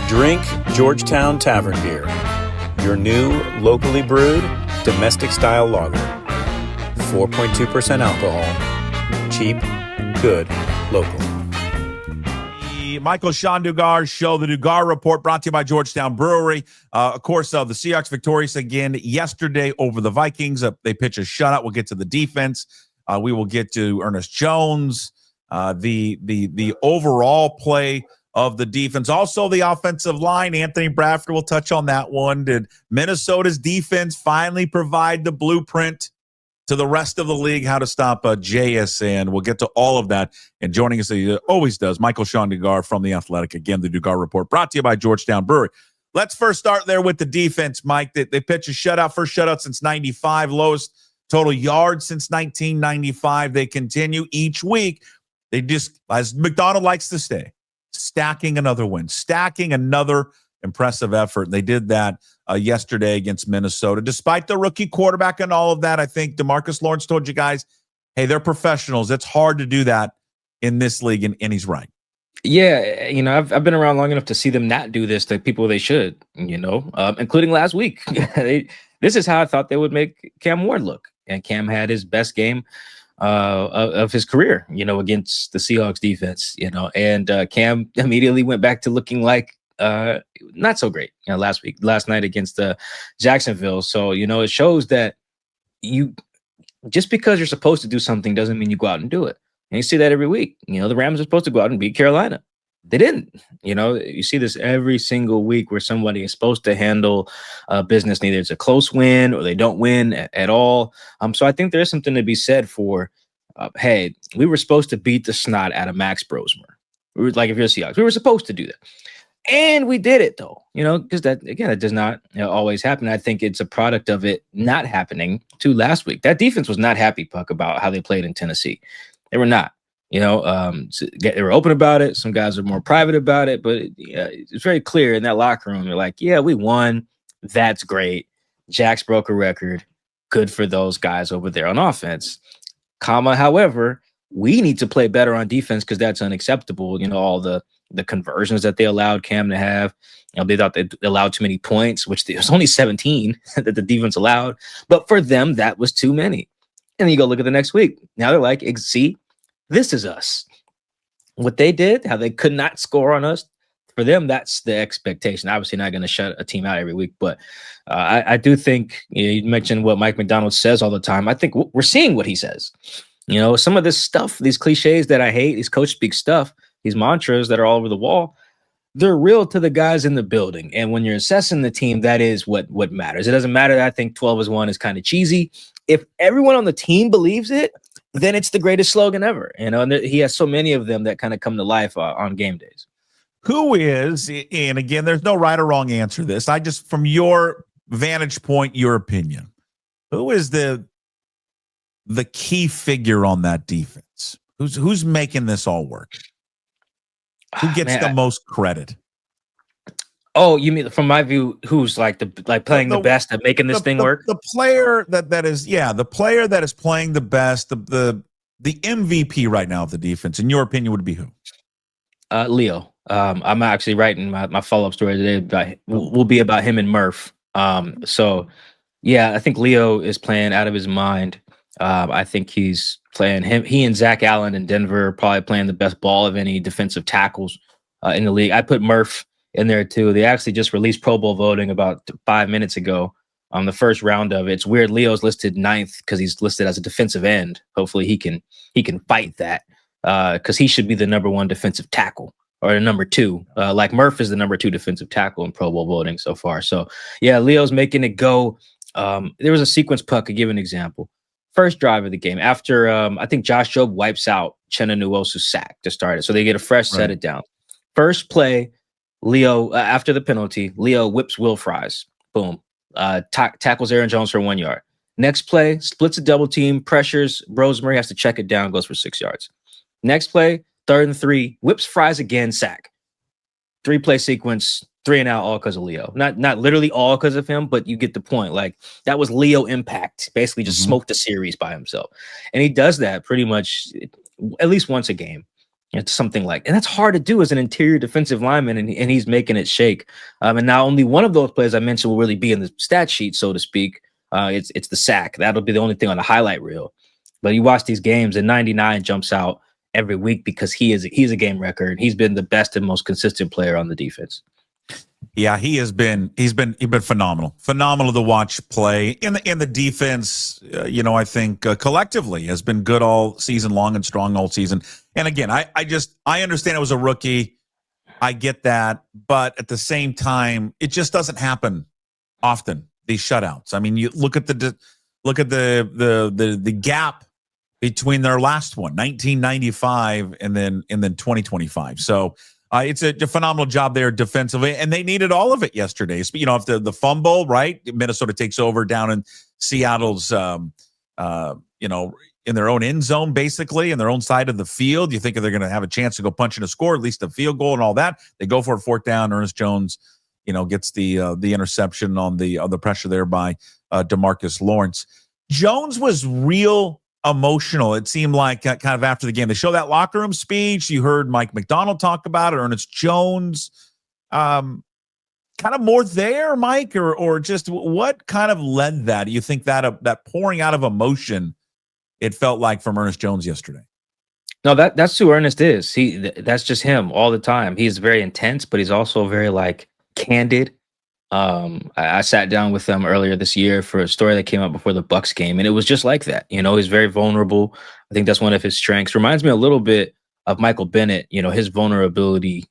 Drink Georgetown Tavern Beer, your new locally brewed domestic-style lager. 4.2% alcohol. Cheap, good, local. The Michael-Shawn Dugar Show, the Dugar Report, brought to you by Georgetown Brewery. Of course, the Seahawks victorious again yesterday over the Vikings. They pitch a shutout. We'll get to the defense. We will get to Ernest Jones, the overall play of the defense. Also, the offensive line. Anthony Bradford will touch on that one. Did Minnesota's defense finally provide the blueprint to the rest of the league how to stop JSN? We'll get to all of that. And joining us, he always does, Michael-Shawn Dugar from The Athletic. Again, the Dugar Report brought to you by Georgetown Brewery. Let's first start there with the defense, Mike. They pitch a shutout, first shutout since 95, lowest total yards since 1995. They continue each week. They just, as McDonald likes to say, stacking another win, stacking another impressive effort. They did that yesterday against Minnesota. Despite the rookie quarterback and all of that, I think DeMarcus Lawrence told you guys, hey, they're professionals. It's hard to do that in this league, and he's right. Yeah, I've been around long enough to see them not do this to people they should, including last week. This is how I thought they would make Cam Ward look. And Cam had his best game of his career, against the Seahawks defense, and Cam immediately went back to looking like not so great, last night against Jacksonville. So, it shows that you just because you're supposed to do something doesn't mean you go out and do it. And you see that every week. The Rams are supposed to go out and beat Carolina. They didn't. You see this every single week where somebody is supposed to handle business. Neither it's a close win or they don't win at all. So I think there's something to be said for, hey, we were supposed to beat the snot out of Max Brosmer. We were like, if you're Seahawks, we were supposed to do that. And we did it, though, because that, again, it does not always happen. I think it's a product of it not happening to last week. That defense was not happy, Puck, about how they played in Tennessee. They were not. They were open about it. Some guys are more private about it, but it's very clear in that locker room. They're like, yeah, we won. That's great. Jax broke a record. Good for those guys over there on offense. However, we need to play better on defense because that's unacceptable. All the conversions that they allowed Cam to have. They thought they allowed too many points, which there was only 17 that the defense allowed. But for them, that was too many. And then you go look at the next week. Now they're like, see, this is us. What they did, how they could not score on us, for them, that's the expectation. Obviously not going to shut a team out every week, but I do think, you mentioned what Mike McDonald says all the time. I think we're seeing what he says. Some of this stuff, these cliches that I hate, these coach speak stuff, these mantras that are all over the wall, they're real to the guys in the building. And when you're assessing the team, that is what matters. It doesn't matter that I think 12-1 is kind of cheesy. If everyone on the team believes it, then it's the greatest slogan ever. And he has so many of them that kind of come to life on game days. Who is, and again, there's no right or wrong answer to this. I just, from your vantage point, your opinion, who is the key figure on that defense? Who's making this all work? Who gets the most credit? Oh, you mean from my view, who's playing the best at making this thing work? The player that is playing the best, the MVP right now of the defense, in your opinion, would be who? Leo. I'm actually writing my follow-up story today. Will be about him and Murph. So yeah, I think Leo is playing out of his mind. I think he's playing he and Zach Allen in Denver are probably playing the best ball of any defensive tackles in the league. I put Murph in there too. They actually just released Pro Bowl voting about 5 minutes ago on the first round of it. It's weird. Leo's listed 9th because he's listed as a defensive end. Hopefully he can fight that because he should be the number 1 defensive tackle or the number 2. Like Murph is the number 2 defensive tackle in Pro Bowl voting so far. So yeah, Leo's making it go. There was a sequence, Puck, to give an example. First drive of the game after I think Josh Jobe wipes out Chenna Nwosu's sack to start it. So they get a fresh set it down. First play, Leo, after the penalty, Leo whips Will Fries. Boom. Tackles Aaron Jones for 1 yard. Next play, splits a double team, pressures Brosmer, has to check it down, goes for 6 yards. Next play, 3rd and 3, whips Fries again, sack. 3-play sequence, 3 and out, all because of Leo. Not literally all because of him, but you get the point. Like, that was Leo impact. Basically just smoked the series by himself. And he does that pretty much at least once a game. It's something like, and that's hard to do as an interior defensive lineman, and he's making it shake. And now only one of those players I mentioned will really be in the stat sheet, so to speak. It's the sack. That'll be the only thing on the highlight reel. But you watch these games, and 99 jumps out every week because he's a game record. He's been the best and most consistent player on the defense. Yeah, he's been phenomenal to watch play in the defense. I think collectively has been good all season long and strong all season. And again, I understand it was a rookie. I get that, but at the same time, it just doesn't happen often. These shutouts. I mean, you look at the gap between their last one, 1995, and then 2025. So. It's a phenomenal job there defensively, and they needed all of it yesterday. So, if the fumble, right, Minnesota takes over down in Seattle's, in their own end zone, basically, in their own side of the field. You think they're going to have a chance to go punch in a score, at least a field goal and all that. They go for a fourth down. Ernest Jones, gets the interception on the pressure there by DeMarcus Lawrence. Jones was real emotional. It seemed like kind of after the game. They show that locker room speech. You heard Mike McDonald talk about it, Ernest Jones. Kind of more there, Mike, or just what kind of led that? Do you think that pouring out of emotion it felt like from Ernest Jones yesterday? No, that's who Ernest is. That's just him all the time. He's very intense, but he's also very candid. I sat down with them earlier this year for a story that came out before the Bucks game, and it was just like that. He's very vulnerable. I think that's one of his strengths. Reminds me a little bit of Michael Bennett, his vulnerability,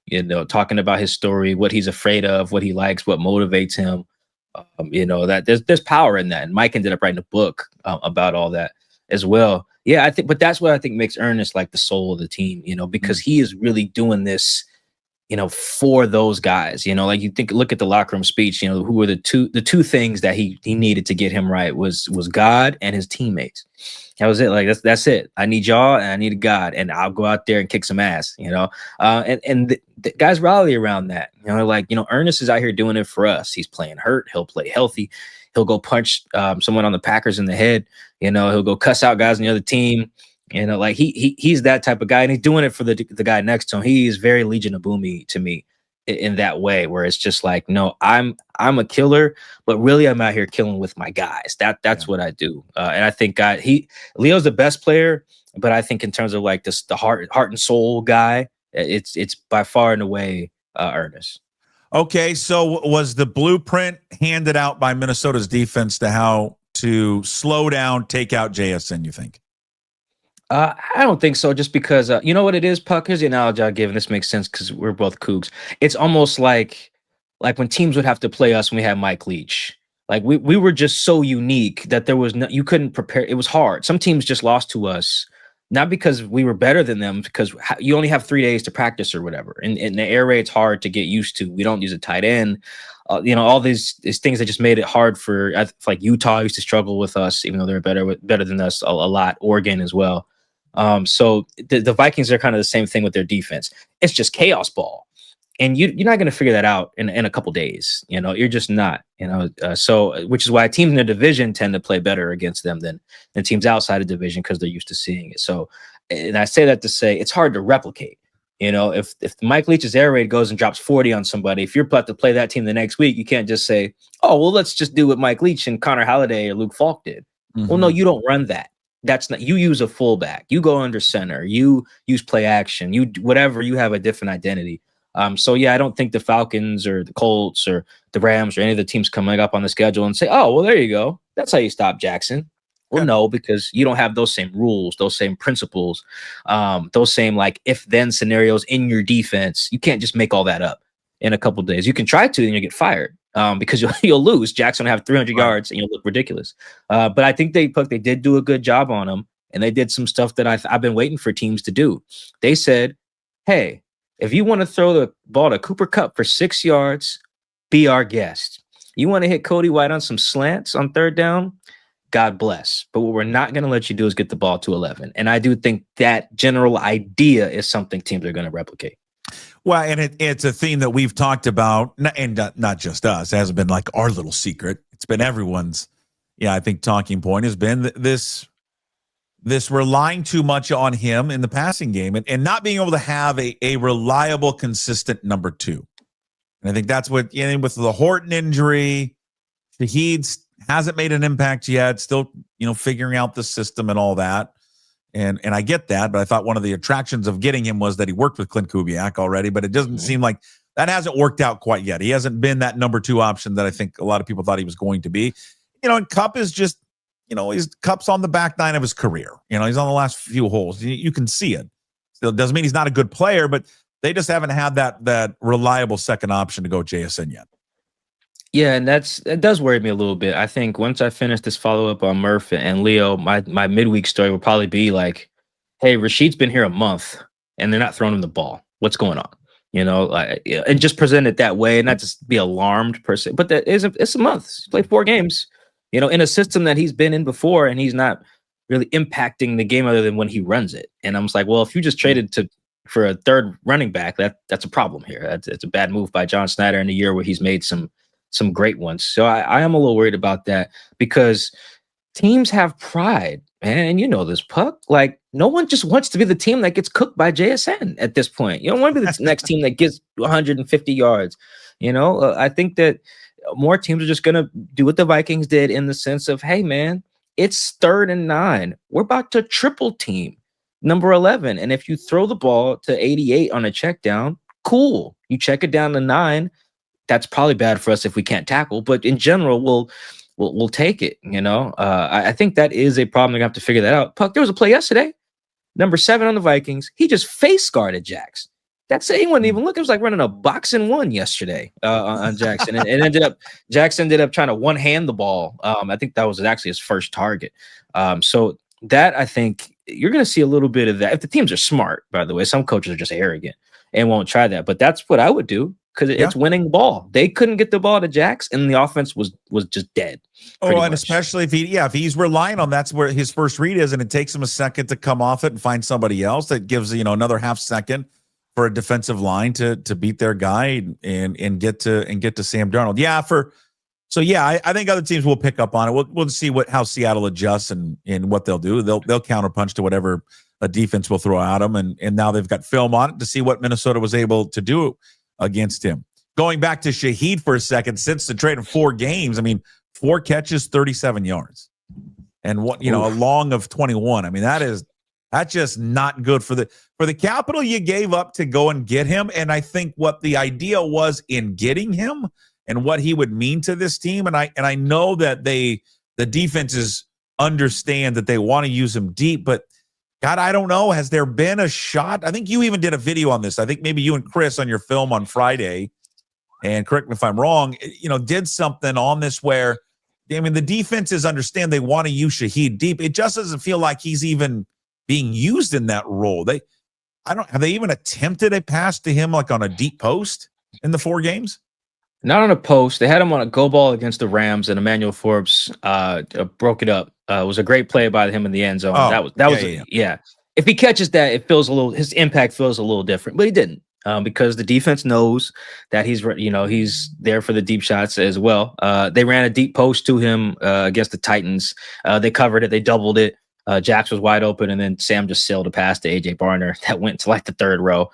talking about his story, what he's afraid of, what he likes, what motivates him. That there's power in that. And Mike ended up writing a book about all that as well. Yeah, but that's what I think makes Ernest like the soul of the team, because he is really doing this for those guys, you look at the locker room speech, who were the two things that he needed to get him right was God and his teammates. That was it. That's it. I need y'all and I need God, and I'll go out there and kick some ass, and the guys rally around that, Ernest is out here doing it for us. He's playing hurt. He'll play healthy. He'll go punch someone on the Packers in the head. He'll go cuss out guys on the other team. He's that type of guy, and he's doing it for the guy next to him. He is very Legion of Boomy to me in that way, where it's just no, I'm a killer, but really I'm out here killing with my guys. That's what I do. And I think Leo's the best player, but I think in terms of the heart and soul guy, it's by far and away Ernest. Okay, so was the blueprint handed out by Minnesota's defense to how to slow down, take out JSN, you think? I don't think so, just because you know what it is, Puck? Here's the analogy I'll give, and this makes sense because we're both Cougs. It's almost like when teams would have to play us when we had Mike Leach. We were just so unique that there was you couldn't prepare. It was hard. Some teams just lost to us, not because we were better than them, because you only have 3 days to practice or whatever. And the air raid's hard to get used to. We don't use a tight end. All these things that just made it hard for Utah used to struggle with us, even though they're better than us a lot. Oregon as well. So the Vikings are kind of the same thing with their defense. It's just chaos ball, and you're not going to figure that out in a couple days. You're just not. So which is why teams in the division tend to play better against them than teams outside of division, because they're used to seeing it. So, and I say that to say it's hard to replicate. If Mike Leach's air raid goes and drops 40 on somebody, if you're about to play that team the next week, you can't just say, "Oh, well, let's just do what Mike Leach and Connor Halliday or Luke Falk did." Mm-hmm. Well, no, you don't run that. That's not, you use a fullback, you go under center, you use play action, you whatever, you have a different identity. So yeah, I don't think the Falcons or the Colts or the Rams or any of the teams coming up on the schedule and say, "Oh, well, there you go. That's how you stop Jackson." Well, no, because you don't have those same rules, those same principles, those same if-then scenarios in your defense. You can't just make all that up in a couple of days. You can try to, and you'll get fired. Because you'll lose. Jackson will have 300 yards and you'll look ridiculous. But I think they did do a good job on him, and they did some stuff that I've been waiting for teams to do. They said, "Hey, if you want to throw the ball to Cooper Kupp for 6 yards, be our guest. You want to hit Cody White on some slants on third down, God bless. But what we're not going to let you do is get the ball to 11." And I do think that general idea is something teams are going to replicate. Well, and it's a theme that we've talked about, and not just us. It hasn't been our little secret. It's been everyone's, I think, talking point has been this this relying too much on him in the passing game and not being able to have a reliable, consistent number two. And I think that's what, with the Horton injury, Shaheed hasn't made an impact yet, still, figuring out the system and all that. And I get that, but I thought one of the attractions of getting him was that he worked with Clint Kubiak already, but it doesn't seem like that hasn't worked out quite yet. He hasn't been that number two option that I think a lot of people thought he was going to be. And Kupp is just, his Kupp's on the back nine of his career. He's on the last few holes. You can see it. Still doesn't mean he's not a good player, but they just haven't had that reliable second option to go JSN yet. Yeah, and it does worry me a little bit. I think once I finish this follow-up on Murph and Leo, my midweek story will probably be like, hey, Rashid's been here a month and they're not throwing him the ball. What's going on? And just present it that way and not just be alarmed per se. But it's a month. He's played 4 games, in a system that he's been in before, and he's not really impacting the game other than when he runs it. And I'm just like, well, if you just traded for a third running back, that's a problem here. It's a bad move by John Snyder in a year where he's made some great ones. So I am a little worried about that because teams have pride, man. And you know this, Puck. Like, no one just wants to be the team that gets cooked by JSN at this point. You don't want to be the next team that gets 150 yards. I think that more teams are just going to do what the Vikings did in the sense of, hey, man, it's 3rd and 9. We're about to triple team number 11. And if you throw the ball to 88 on a check down, cool. You check it down to 9. That's probably bad for us if we can't tackle, but in general, we'll take it. I think that is a problem. They're gonna have to figure that out. Puck, there was a play yesterday, number 7 on the Vikings. He just face guarded Jax. That's it. He wasn't even looking. It was like running a boxing one yesterday on Jackson, and Jax ended up trying to one hand the ball. I think that was actually his first target. So that I think you're gonna see a little bit of that. If the teams are smart, by the way, some coaches are just arrogant and won't try that. But that's what I would do. Because it's winning the ball. They couldn't get the ball to Jax, and the offense was just dead. Oh, and especially if he's relying on that's where his first read is, and it takes him a second to come off it and find somebody else. That gives another half second for a defensive line to beat their guy and get to Sam Darnold. I think other teams will pick up on it. We'll see how Seattle adjusts and what they'll do. They'll counterpunch to whatever a defense will throw at them, and now they've got film on it to see what Minnesota was able to do against him. Going back to Shaheed for a second, since the trade of 4 games, 4 catches, 37 yards, and a long of 21. That's just not good for the capital you gave up to go and get him. And I think what the idea was in getting him and what he would mean to this team. And I know that the defenses understand that they want to use him deep, but God, I don't know. Has there been a shot? I think you even did a video on this. I think maybe you and Chris on your film on Friday, and correct me if I'm wrong, did something on this where, the defenses understand they want to use Shaheed deep. It just doesn't feel like he's even being used in that role. Have they even attempted a pass to him like on a deep post in the 4 games? Not on a post. They had him on a go ball against the Rams, and Emmanuel Forbes broke it up. It was a great play by him in the end zone. Yeah. If he catches that, his impact feels a little different, but he didn't because the defense knows that he's there for the deep shots as well. They ran a deep post to him against the Titans. They covered it. They doubled it. Jax was wide open, and then Sam just sailed a pass to AJ Barner that went to like the 3rd row.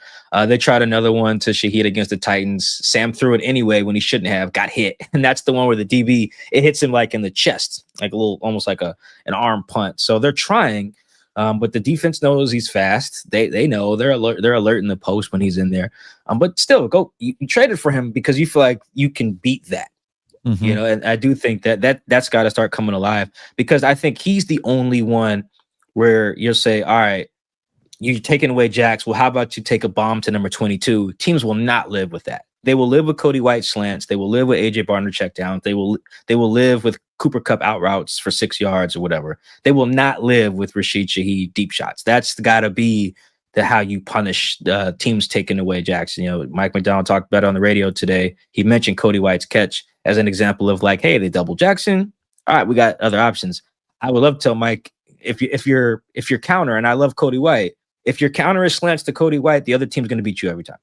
They tried another one to Shaheed against the Titans. Sam threw it anyway when he shouldn't have, got hit. And that's the one where the DB, it hits him like in the chest, like a little, almost like an arm punt. So they're trying, but the defense knows he's fast. They know they're alert in the post when he's in there. But still, you traded for him because you feel like you can beat that. Mm-hmm. And I do think that's got to start coming alive because I think he's the only one where you'll say, all right, you're taking away Jax. Well, how about you take a bomb to number 22? Teams will not live with that. They will live with Cody White slants. They will live with AJ Barner checkdowns. They will live with Cooper Kupp out routes for 6 yards or whatever. They will not live with Rashid Shaheed deep shots. That's got to be how you punish teams taking away Jax. Mike McDonald talked about it on the radio today. He mentioned Cody White's catch as an example of like, hey, they double Jackson. All right, we got other options. I would love to tell Mike, if you're counter, and I love Cody White, if your counter is slants to Cody White, the other team's going to beat you every time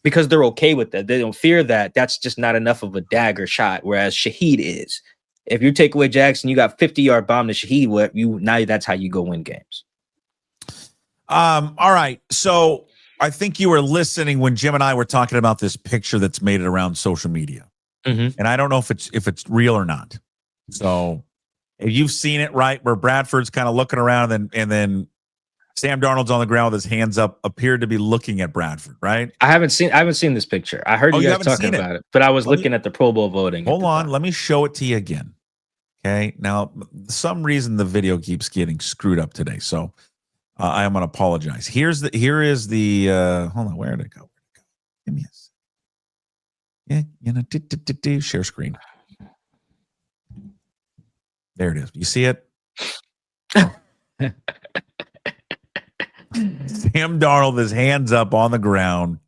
because they're okay with that. They don't fear that. That's just not enough of a dagger shot, whereas Shaheed is. If you take away Jackson, you got 50-yard bomb to Shaheed. Now that's how you go win games. All right. So I think you were listening when Jim and I were talking about this picture that's made it around social media. Mm-hmm. And I don't know if it's real or not. So if you've seen it, right, where Bradford's kind of looking around and then Sam Darnold's on the ground with his hands up, appeared to be looking at Bradford, right? I haven't seen this picture. I heard you guys talking about it, but I was looking at the Pro Bowl voting. Hold on, let me show it to you again. Okay. Now, for some reason the video keeps getting screwed up today. So I am going to apologize. Here is the hold on, where did it go? Give me a second. Yeah, share screen. There it is. You see it? Sam Darnold, his hands up on the ground,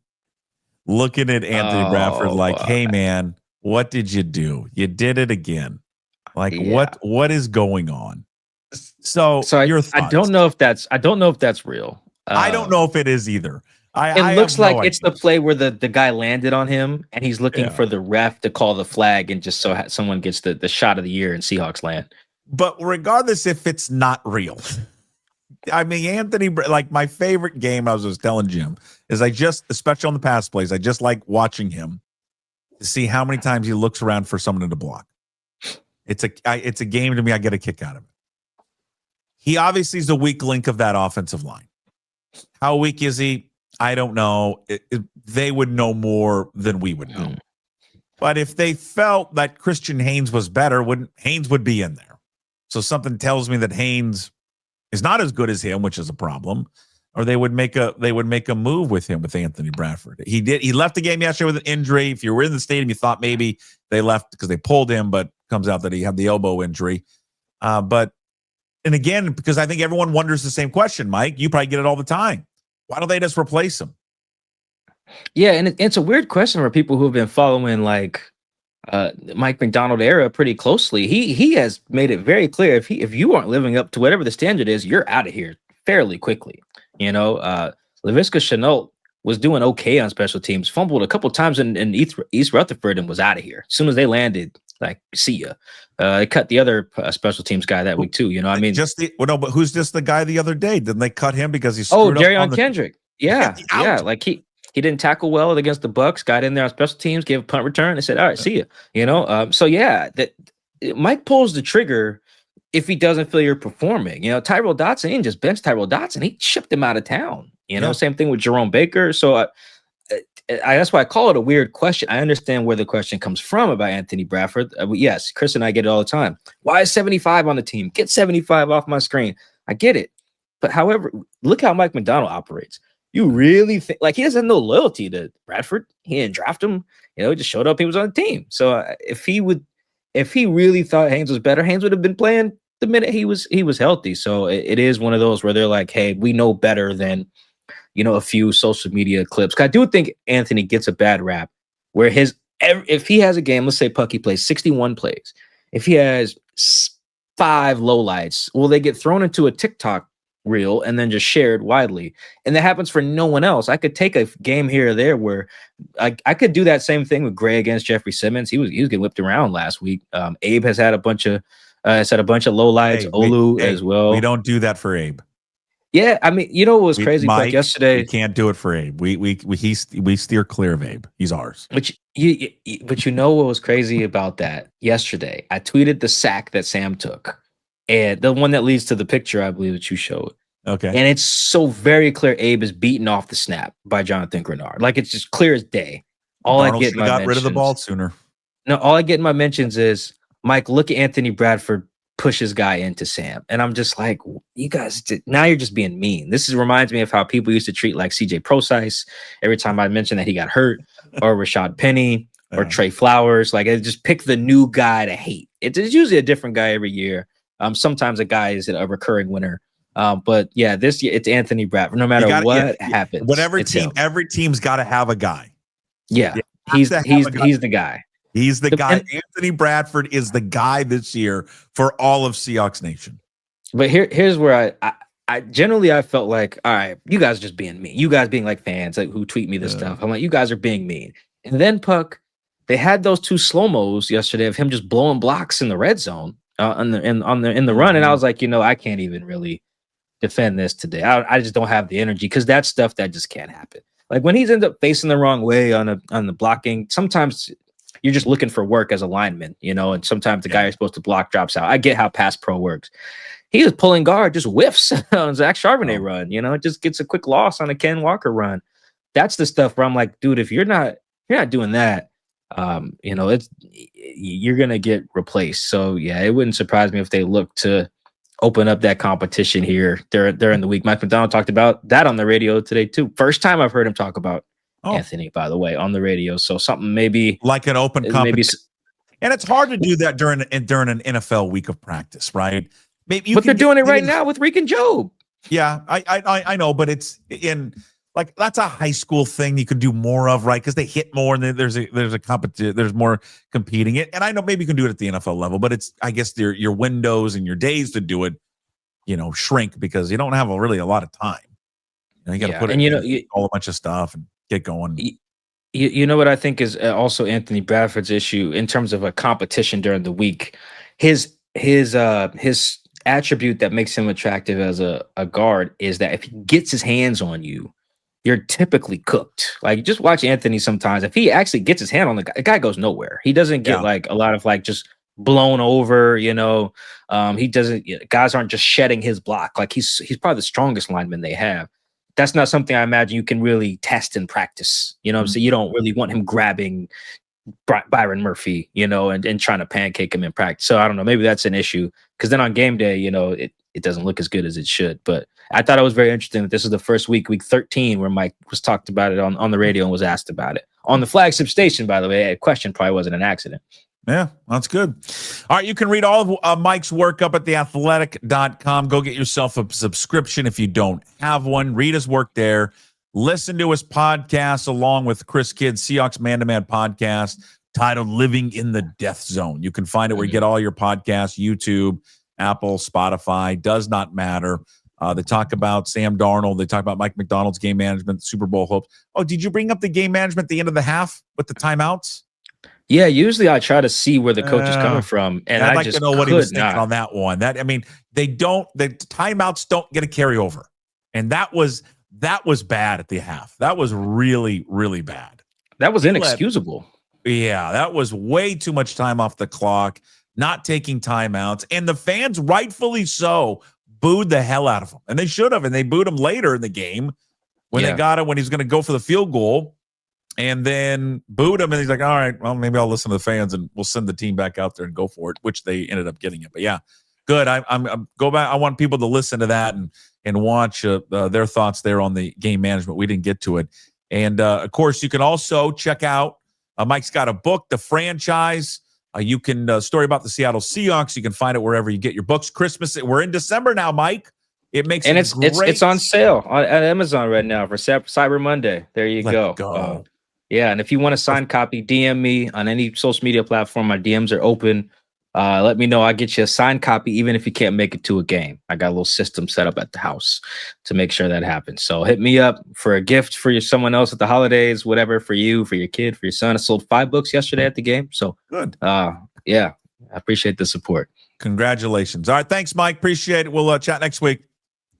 looking at Anthony Bradford like, hey man, what did you do? You did it again. Like, what is going on? So your thoughts. I don't know if that's real. I don't know if it is either. It looks like it's the play where the guy landed on him and he's looking for the ref to call the flag and just so someone gets the shot of the year in Seahawks land. But regardless if it's not real, I mean, Anthony, like my favorite game, I was telling Jim, is especially on the pass plays, I just like watching him to see how many times he looks around for someone to block. It's a game to me. I get a kick out of it. He obviously is the weak link of that offensive line. How weak is he? I don't know. They would know more than we would know. But if they felt that Christian Haynes was better, Haynes would be in there. So something tells me that Haynes is not as good as him, which is a problem. Or they would make a move with him with Anthony Bradford. He left the game yesterday with an injury. If you were in the stadium, you thought maybe they left because they pulled him, but comes out that he had the elbow injury. And again, because I think everyone wonders the same question, Mike. You probably get it all the time. Why don't they just replace him? Yeah, and it's a weird question for people who have been following like Mike Macdonald era pretty closely. He has made it very clear if you aren't living up to whatever the standard is, you're out of here fairly quickly. You know, Laviska Shenault was doing okay on special teams, fumbled a couple times in East Rutherford and was out of here. As soon as they landed, like, see ya. They cut the other special teams guy that week too. You know, I mean, but who's just the guy the other day? Didn't they cut him because he screwed Jerry up on Kendrick? Yeah, yeah, like he didn't tackle well against the Bucks. Got in there on special teams, gave a punt return, and said, "All right, see ya." You know, so yeah, that Mike pulls the trigger if he doesn't feel you're performing. You know, Tyrell Dotson, he didn't just bench Tyrell Dotson, he shipped him out of town. You know, same thing with Jerome Baker. So that's why I call it a weird question. I understand where the question comes from about Anthony Bradford. Yes, Chris and I get it all the time. Why is 75 on the team? Get 75 off my screen. I get it. But however, look how Mike Macdonald operates. You really think like he doesn't have no loyalty to Bradford? He didn't draft him. You know, he just showed up. He was on the team. So if he really thought Haynes was better, Haynes would have been playing the minute he was healthy. So it is one of those where they're like, hey, we know better than, you know, a few social media clips. I do think Anthony gets a bad rap where if he has a game, let's say Puckett plays 61 plays. If he has 5 lowlights, will they get thrown into a TikTok reel and then just shared widely? And that happens for no one else. I could take a game here or there where I could do that same thing with Gray against Jeffrey Simmons. He was getting whipped around last week. Abe has had a bunch of lowlights. Olu as well. We don't do that for Abe. Yeah, I mean, you know what was crazy? Mike, like yesterday, we can't do it for Abe. We steer clear of Abe. He's ours. But you know what was crazy about that? Yesterday, I tweeted the sack that Sam took, and the one that leads to the picture, I believe, that you showed. Okay, and it's so very clear Abe is beaten off the snap by Jonathan Grenard. Like it's just clear as day. All Darnold I get got rid of the ball sooner. No, all I get in my mentions is Mike. Look at Anthony Bradford push his guy into Sam. And I'm just like, you guys, now you're just being mean. This reminds me of how people used to treat like CJ Procise every time I mentioned that he got hurt, or Rashad Penny, or Trey Flowers. Like, it just pick the new guy to hate. It's usually a different guy every year. Sometimes a guy is a recurring winner. But yeah, this year it's Anthony Bradford. No matter what happens, every team's got to have a guy. Yeah, he's the guy. He's the guy. Anthony Bradford is the guy this year for all of Seahawks Nation. But here's where I generally I felt like, all right, you guys are just being mean. You guys being like fans like who tweet me this stuff. I'm like, you guys are being mean. And then Puck, they had those two slow-mos yesterday of him just blowing blocks in the red zone in the run. And I was like, I can't even really defend this today. I just don't have the energy because that's stuff that just can't happen. Like when he's ended up facing the wrong way on the blocking, sometimes you're just looking for work as a lineman, and sometimes the guy you're supposed to block drops out. I get how pass pro works. He was pulling guard, just whiffs on Zach Charbonnet run, just gets a quick loss on a Ken Walker run. That's the stuff where I'm like, dude, if you're not doing that, it's you're gonna get replaced. So yeah, it wouldn't surprise me if they look to open up that competition here during the week. Mike McDonald talked about that on the radio today too. First time I've heard him talk about Anthony, by the way, on the radio. So something maybe like an open competition. And it's hard to do that during an NFL week of practice, right? Maybe they're doing it right now with Reek and Job. Yeah, I know, but it's in like that's a high school thing you could do more of, right? Because they hit more and there's a competition, there's more competing it. And I know maybe you can do it at the NFL level, but it's I guess your windows and your days to do it, shrink because you don't have really a lot of time. You got to put it all a bunch of stuff and get going. You know what I think is also Anthony Bradford's issue in terms of a competition during the week. His attribute that makes him attractive as a guard is that if he gets his hands on you, you're typically cooked. Like just watch Anthony sometimes. If he actually gets his hand on the guy goes nowhere. He doesn't get like a lot of like just blown over, he doesn't, guys aren't just shedding his block. Like he's probably the strongest lineman they have. That's not something I imagine you can really test in practice. So you don't really want him grabbing Byron Murphy, and trying to pancake him in practice. So I don't know, maybe that's an issue because then on game day, it doesn't look as good as it should. But I thought it was very interesting that this is the first week 13, where Mike was talked about it on the radio and was asked about it on the flagship station, by the way. A question probably wasn't an accident. Yeah, that's good. All right, you can read all of Mike's work up at theathletic.com. Go get yourself a subscription if you don't have one. Read his work there. Listen to his podcast along with Chris Kidd's Seahawks Man-to-Man podcast titled Living in the Death Zone. You can find it where you get all your podcasts, YouTube, Apple, Spotify, does not matter. They talk about Sam Darnold. They talk about Mike McDonald's game management, Super Bowl hopes. Oh, did you bring up the game management at the end of the half with the timeouts? Yeah, usually I try to see where the coach is coming from, and I'd I like just to know what he was thinking not. on that one. The timeouts don't get a carryover, and that was bad at the half. That was really, really bad. That was inexcusable. That was way too much time off the clock, not taking timeouts, and the fans, rightfully so, booed the hell out of him, and they should have, and they booed him later in the game when they got him when he was going to go for the field goal. And then booed him, and he's like, all right, well, maybe I'll listen to the fans, and we'll send the team back out there and go for it, which they ended up getting it. But yeah, good. I'm go back. I want people to listen to that and watch their thoughts there on the game management. We didn't get to it. And, of course, you can also check out Mike's got a book, The Franchise. You can story about the Seattle Seahawks. You can find it wherever you get your books. Christmas, we're in December now, Mike. It makes and it's on sale at Amazon right now for Cyber Monday. There you go. Yeah, and if you want a signed copy, DM me on any social media platform. My DMs are open. Let me know. I'll get you a signed copy, even if you can't make it to a game. I got a little system set up at the house to make sure that happens. So hit me up for a gift for someone else at the holidays, whatever, for you, for your kid, for your son. I sold 5 books yesterday at the game. So good. Yeah, I appreciate the support. Congratulations. All right, thanks, Mike. Appreciate it. We'll chat next week.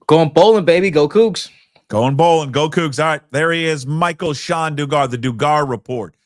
Going bowling, baby. Go Cougs. Going bowling. Go Cougs. All right, there he is, Michael-Shawn Dugar, the Dugar Report.